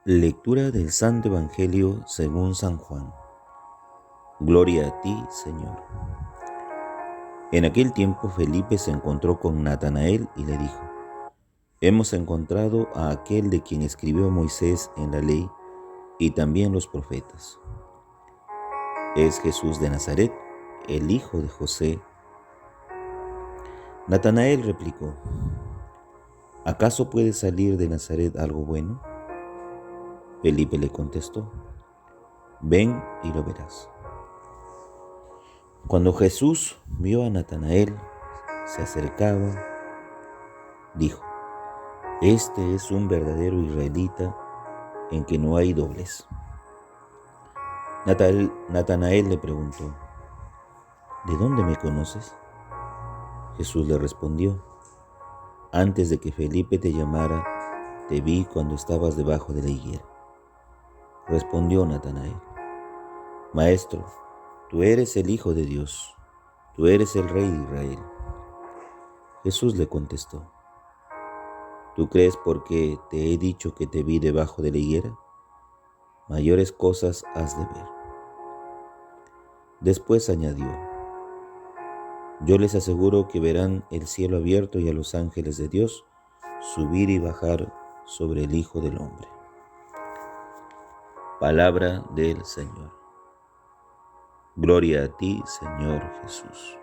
Lectura del Santo Evangelio según San Juan. Gloria a ti, Señor. En aquel tiempo Felipe se encontró con Natanael y le dijo: Hemos encontrado a aquel de quien escribió Moisés en la ley y también los profetas. Es Jesús de Nazaret, el hijo de José. Natanael replicó: ¿Acaso puede salir de Nazaret algo bueno? Felipe le contestó: Ven y lo verás. Cuando Jesús vio a Natanael se acercaba, dijo: Este es un verdadero israelita en que no hay doblez. Natanael le preguntó: ¿De dónde me conoces? Jesús le respondió: Antes de que Felipe te llamara, te vi cuando estabas debajo de la higuera. Respondió Natanael: Maestro, tú eres el Hijo de Dios, tú eres el Rey de Israel. Jesús le contestó: ¿Tú crees porque te he dicho que te vi debajo de la higuera? Mayores cosas has de ver. Después añadió: Yo les aseguro que verán el cielo abierto y a los ángeles de Dios subir y bajar sobre el Hijo del Hombre. Palabra del Señor. Gloria a ti, Señor Jesús.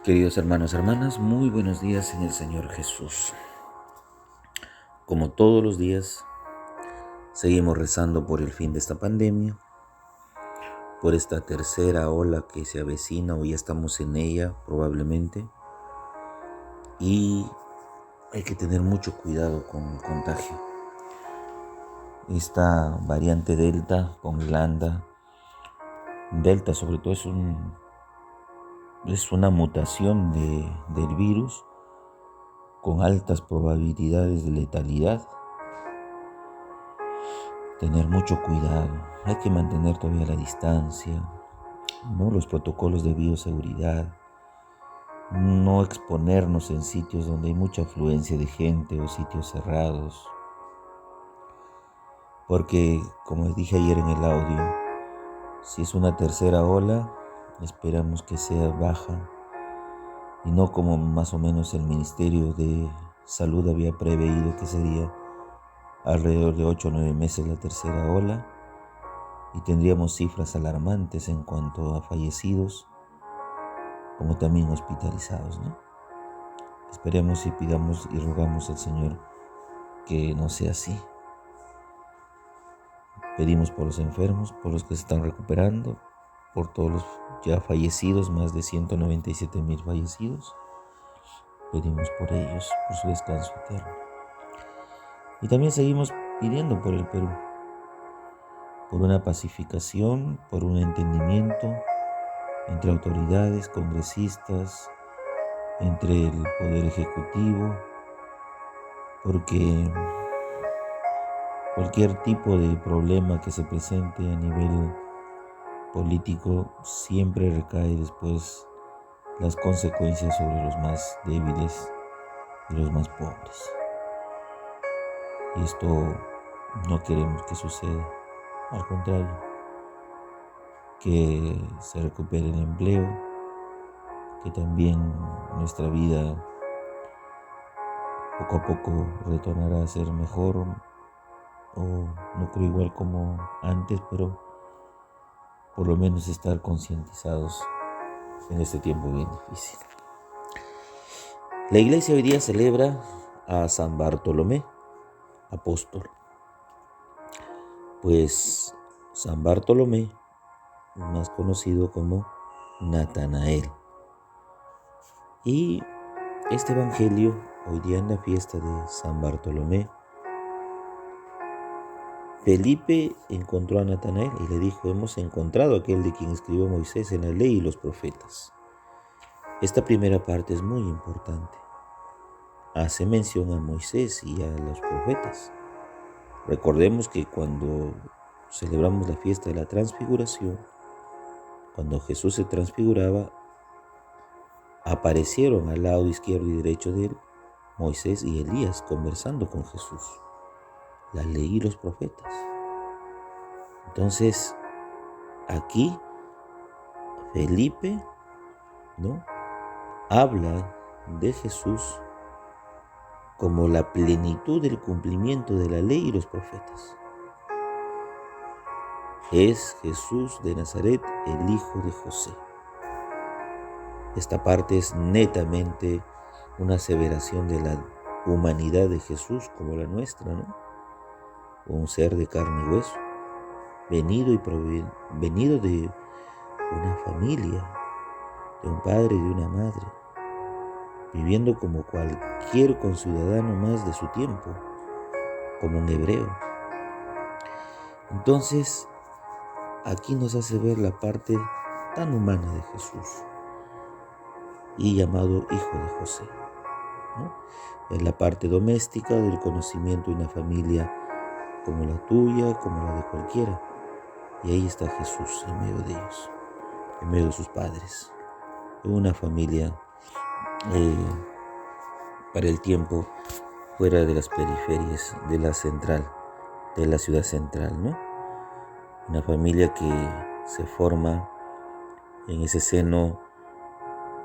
Queridos hermanos y hermanas, muy buenos días en el Señor Jesús. Como todos los días, seguimos rezando por el fin de esta pandemia, por esta tercera ola que se avecina o ya estamos en ella probablemente, y hay que tener mucho cuidado con el contagio. Esta variante Delta con Irlanda, Delta sobre todo es una mutación del virus con altas probabilidades de letalidad. Tener mucho cuidado, hay que mantener todavía la distancia, ¿no? Los protocolos de bioseguridad, no exponernos en sitios donde hay mucha afluencia de gente o sitios cerrados, porque como dije ayer en el audio, si es una tercera ola, esperamos que sea baja y no como más o menos el Ministerio de Salud había preveído, que sería alrededor de 8 o 9 meses la tercera ola, y tendríamos cifras alarmantes en cuanto a fallecidos como también hospitalizados, ¿no? Esperemos y pidamos y rogamos al Señor que no sea así. Pedimos por los enfermos, por los que se están recuperando, por todos los ya fallecidos, más de 197,000 fallecidos. Pedimos por ellos, por su descanso eterno. Y también seguimos pidiendo por el Perú, por una pacificación, por un entendimiento entre autoridades, congresistas, entre el Poder Ejecutivo, porque cualquier tipo de problema que se presente a nivel político siempre recae después las consecuencias sobre los más débiles y los más pobres. Y esto no queremos que suceda, al contrario, que se recupere el empleo, que también nuestra vida poco a poco retornará a ser mejor, o no creo igual como antes, pero por lo menos estar concientizados en este tiempo bien difícil. La iglesia hoy día celebra a San Bartolomé, apóstol. Pues San Bartolomé, más conocido como Natanael. Y este evangelio, hoy día en la fiesta de San Bartolomé, Felipe encontró a Natanael y le dijo: Hemos encontrado a aquel de quien escribió Moisés en la ley y los profetas. Esta primera parte es muy importante. Hace mención a Moisés y a los profetas. Recordemos que cuando celebramos la fiesta de la transfiguración, cuando Jesús se transfiguraba, aparecieron al lado izquierdo y derecho de él Moisés y Elías conversando con Jesús. la ley y los profetas. Entonces, aquí Felipe, ¿no?, habla de Jesús como la plenitud del cumplimiento de la ley y los profetas. Es Jesús de Nazaret, el hijo de José. Esta parte es netamente una aseveración de la humanidad de Jesús como la nuestra, ¿no? Un ser de carne y hueso, venido de una familia, de un padre y de una madre, viviendo como cualquier conciudadano más de su tiempo, como un hebreo. Entonces, aquí nos hace ver la parte tan humana de Jesús y llamado Hijo de José, ¿no? Es la parte doméstica del conocimiento de una familia como la tuya, como la de cualquiera. Y ahí está Jesús en medio de ellos, en medio de sus padres, en una familia para el tiempo fuera de las periferias de la central, de la ciudad central, ¿no? Una familia que se forma en ese seno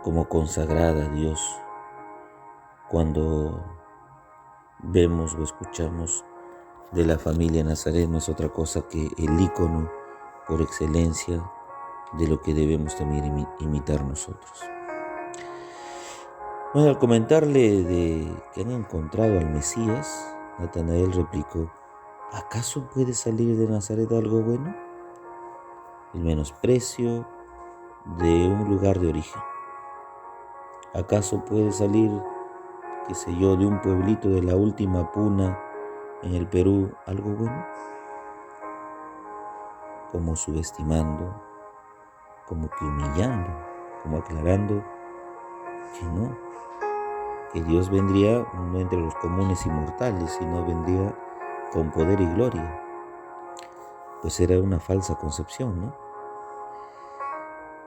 como consagrada a Dios. Cuando vemos o escuchamos de la familia Nazaret, no es otra cosa que el ícono por excelencia de lo que debemos también imitar nosotros. Bueno, al comentarle de que han encontrado al Mesías, Natanael replicó: ¿acaso puede salir de Nazaret algo bueno? El menosprecio de un lugar de origen. ¿Acaso puede salir, qué sé yo, de un pueblito de la última puna en el Perú algo bueno? Como subestimando, como que humillando, como aclarando que no, que Dios vendría no entre los comunes y mortales, sino vendría con poder y gloria. Pues era una falsa concepción, ¿no?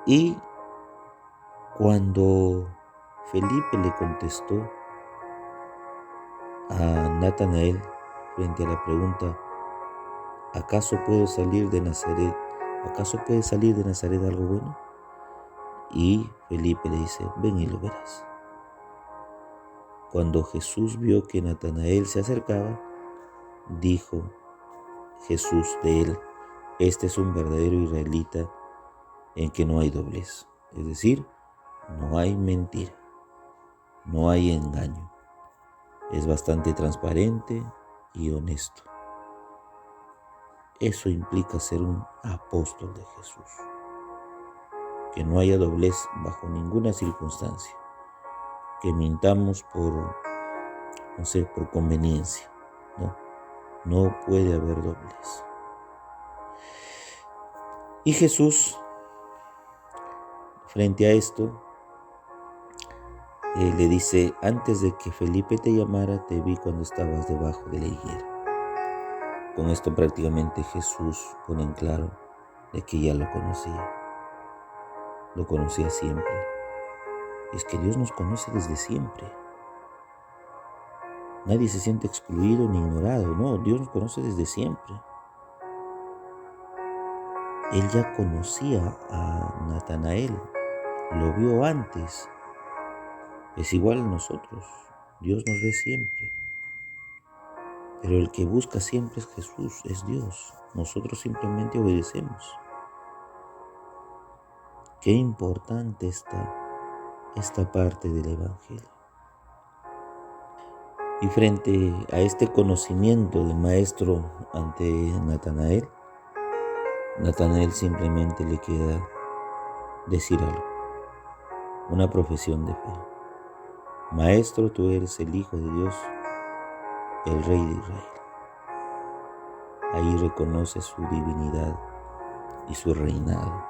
Y cuando Felipe le contestó a Natanael frente a la pregunta: ¿acaso puede salir de Nazaret algo bueno? Y Felipe le dice: ven y lo verás. Cuando Jesús vio que Natanael se acercaba, dijo Jesús de él: este es un verdadero israelita en que no hay doblez. Es decir, no hay mentira, no hay engaño. Es bastante transparente y honesto. Eso implica ser un apóstol de Jesús. Que no haya doblez bajo ninguna circunstancia. Que mintamos por conveniencia. No puede haber doblez. Y Jesús, frente a esto, le dice: antes de que Felipe te llamara, te vi cuando estabas debajo de la higuera. Con esto prácticamente Jesús pone en claro de que ya lo conocía siempre. Es que Dios nos conoce desde siempre. Nadie se siente excluido ni ignorado, no, Dios nos conoce desde siempre. Él ya conocía a Natanael, lo vio antes. Es igual a nosotros, Dios nos ve siempre. Pero el que busca siempre es Jesús, es Dios. Nosotros simplemente obedecemos. Qué importante está esta parte del Evangelio. Y frente a este conocimiento del Maestro ante Natanael simplemente le queda decir algo, una profesión de fe. Maestro, tú eres el Hijo de Dios, el Rey de Israel. Ahí reconoce su divinidad y su reinado.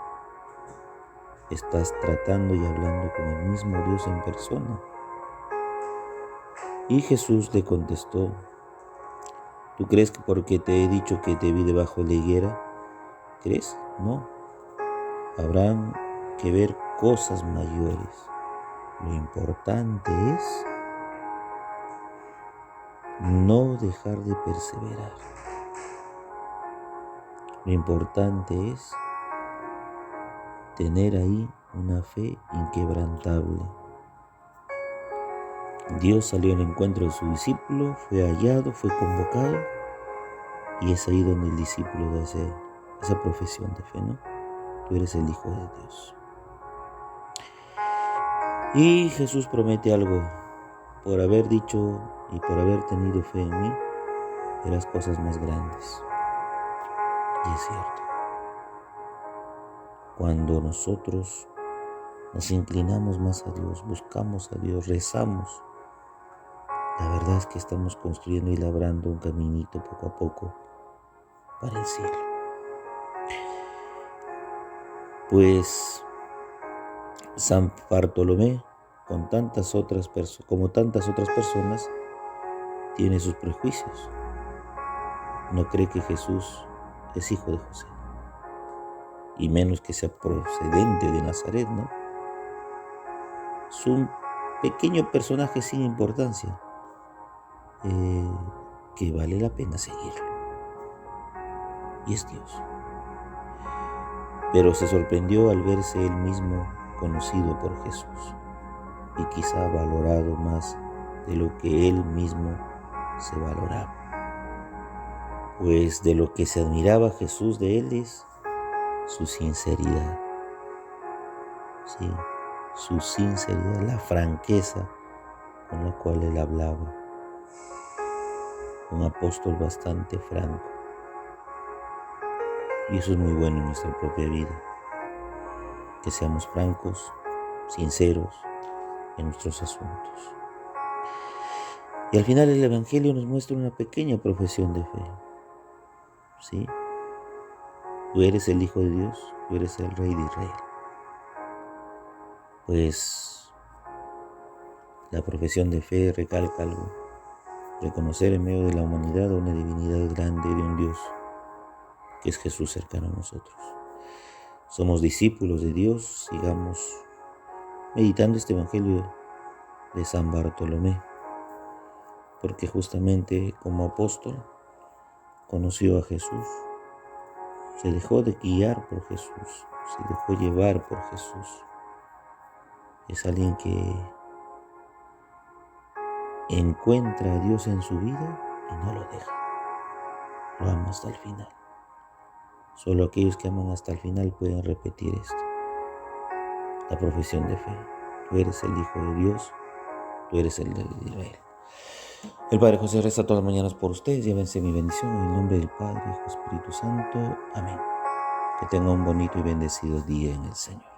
Estás tratando y hablando con el mismo Dios en persona. Y Jesús le contestó: ¿tú crees que porque te he dicho que te vi debajo de la higuera, crees? No. Habrán que ver cosas mayores. Lo importante es no dejar de perseverar. Lo importante es tener ahí una fe inquebrantable. Dios salió al encuentro de su discípulo, fue hallado, fue convocado, y es ahí donde el discípulo da esa profesión de fe, ¿no? Tú eres el Hijo de Dios. Y Jesús promete algo: por haber dicho y por haber tenido fe en mí, verás cosas más grandes. Y es cierto. Cuando nosotros nos inclinamos más a Dios, buscamos a Dios, rezamos, la verdad es que estamos construyendo y labrando un caminito poco a poco para el cielo. Pues San Bartolomé, como tantas otras personas, tiene sus prejuicios. No cree que Jesús es hijo de José, y menos que sea procedente de Nazaret, ¿no? Es un pequeño personaje sin importancia, que vale la pena seguirlo. Y es Dios. Pero se sorprendió al verse él mismo conocido por Jesús, y quizá valorado más de lo que él mismo se valoraba. Pues de lo que se admiraba Jesús de él es su sinceridad. Sí, su sinceridad, la franqueza con la cual él hablaba. Un apóstol bastante franco. Y eso es muy bueno en nuestra propia vida, que seamos francos, sinceros en nuestros asuntos. Y al final el Evangelio nos muestra una pequeña profesión de fe. ¿Sí? Tú eres el Hijo de Dios, tú eres el Rey de Israel. Pues la profesión de fe recalca algo: reconocer en medio de la humanidad una divinidad grande de un Dios que es Jesús cercano a nosotros. Somos discípulos de Dios, sigamos meditando este Evangelio de San Bartolomé, porque justamente como apóstol conoció a Jesús, se dejó de guiar por Jesús, se dejó llevar por Jesús. Es alguien que encuentra a Dios en su vida y no lo deja, lo ama hasta el final. Solo aquellos que aman hasta el final pueden repetir esto: la profesión de fe. Tú eres el Hijo de Dios, tú eres el Rey de Israel. El Padre José reza todas las mañanas por ustedes. Llévense mi bendición en el nombre del Padre, Hijo y Espíritu Santo. Amén. Que tengan un bonito y bendecido día en el Señor.